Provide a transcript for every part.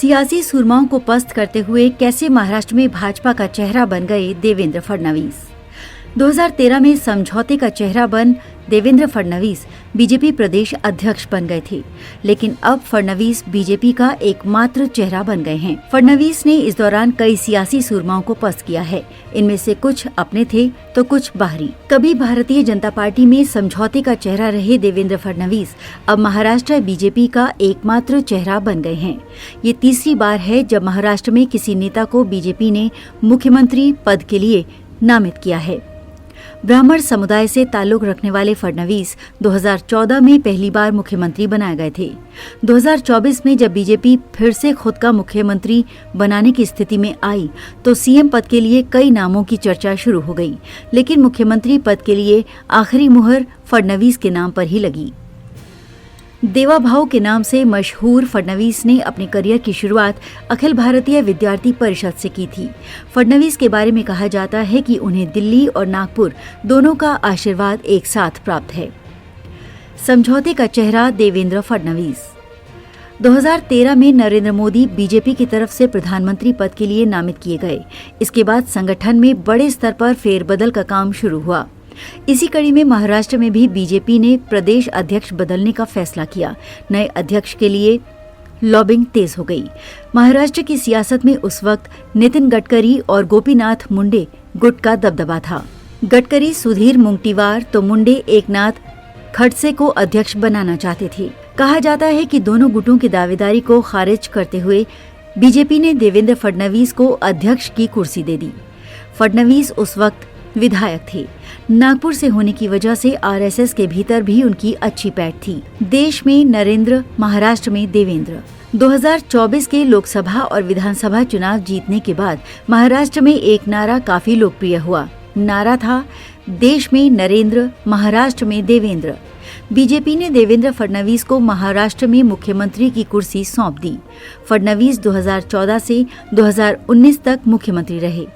सियासी सुरमाओं को पस्त करते हुए कैसे महाराष्ट्र में भाजपा का चेहरा बन गए देवेंद्र फडणवीस। 2013 में समझौते का चेहरा बन देवेंद्र फडणवीस बीजेपी प्रदेश अध्यक्ष बन गए थे, लेकिन अब फडणवीस बीजेपी का एकमात्र चेहरा बन गए हैं। फडणवीस ने इस दौरान कई सियासी सुरमाओं को पस्त किया है। इनमें से कुछ अपने थे तो कुछ बाहरी। कभी भारतीय जनता पार्टी में समझौते का चेहरा रहे देवेंद्र फडणवीस अब महाराष्ट्र बीजेपी का एकमात्र चेहरा बन गए हैं। ये तीसरी बार है जब महाराष्ट्र में किसी नेता को बीजेपी ने मुख्यमंत्री पद के लिए नामित किया है। ब्राह्मण समुदाय से ताल्लुक रखने वाले फडणवीस 2014 में पहली बार मुख्यमंत्री बनाए गए थे। 2024 में जब बीजेपी फिर से खुद का मुख्यमंत्री बनाने की स्थिति में आई तो सीएम पद के लिए कई नामों की चर्चा शुरू हो गई, लेकिन मुख्यमंत्री पद के लिए आखिरी मुहर फडणवीस के नाम पर ही लगी। देवा भाऊ के नाम से मशहूर फडणवीस ने अपने करियर की शुरुआत अखिल भारतीय विद्यार्थी परिषद से की थी। फडणवीस के बारे में कहा जाता है कि उन्हें दिल्ली और नागपुर दोनों का आशीर्वाद एक साथ प्राप्त है। समझौते का चेहरा देवेंद्र फडणवीस। 2013 में नरेंद्र मोदी बीजेपी की तरफ से प्रधानमंत्री पद के लिए नामित किए गए। इसके बाद संगठन में बड़े स्तर पर फेरबदल का काम शुरू हुआ। इसी कड़ी में महाराष्ट्र में भी बीजेपी ने प्रदेश अध्यक्ष बदलने का फैसला किया। नए अध्यक्ष के लिए लॉबिंग तेज हो गई। महाराष्ट्र की सियासत में उस वक्त नितिन गडकरी और गोपीनाथ मुंडे गुट का दबदबा था। गडकरी सुधीर मुंगटीवार तो मुंडे एकनाथ खड़से को अध्यक्ष बनाना चाहते थे। कहा जाता है कि दोनों गुटों की दावेदारी को खारिज करते हुए बीजेपी ने देवेंद्र फडणवीस को अध्यक्ष की कुर्सी दे दी। फडणवीस उस वक्त विधायक थे। नागपुर से होने की वजह से आरएसएस के भीतर भी उनकी अच्छी पैठ थी। देश में नरेंद्र, महाराष्ट्र में देवेंद्र। 2024 के लोकसभा और विधानसभा चुनाव जीतने के बाद महाराष्ट्र में एक नारा काफी लोकप्रिय हुआ। नारा था, देश में नरेंद्र, महाराष्ट्र में देवेंद्र। बीजेपी ने देवेंद्र फडणवीस को महाराष्ट्र में मुख्यमंत्री की कुर्सी सौंप दी। फडणवीस 2014 से 2019 तक मुख्यमंत्री रहे।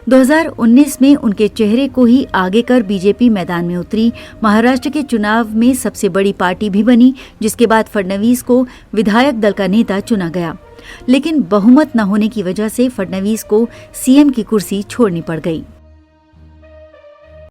2019 में उनके चेहरे को ही आगे कर बीजेपी मैदान में उतरी। महाराष्ट्र के चुनाव में सबसे बड़ी पार्टी भी बनी, जिसके बाद फडणवीस को विधायक दल का नेता चुना गया। लेकिन बहुमत न होने की वजह से फडणवीस को सीएम की कुर्सी छोड़नी पड़ गई।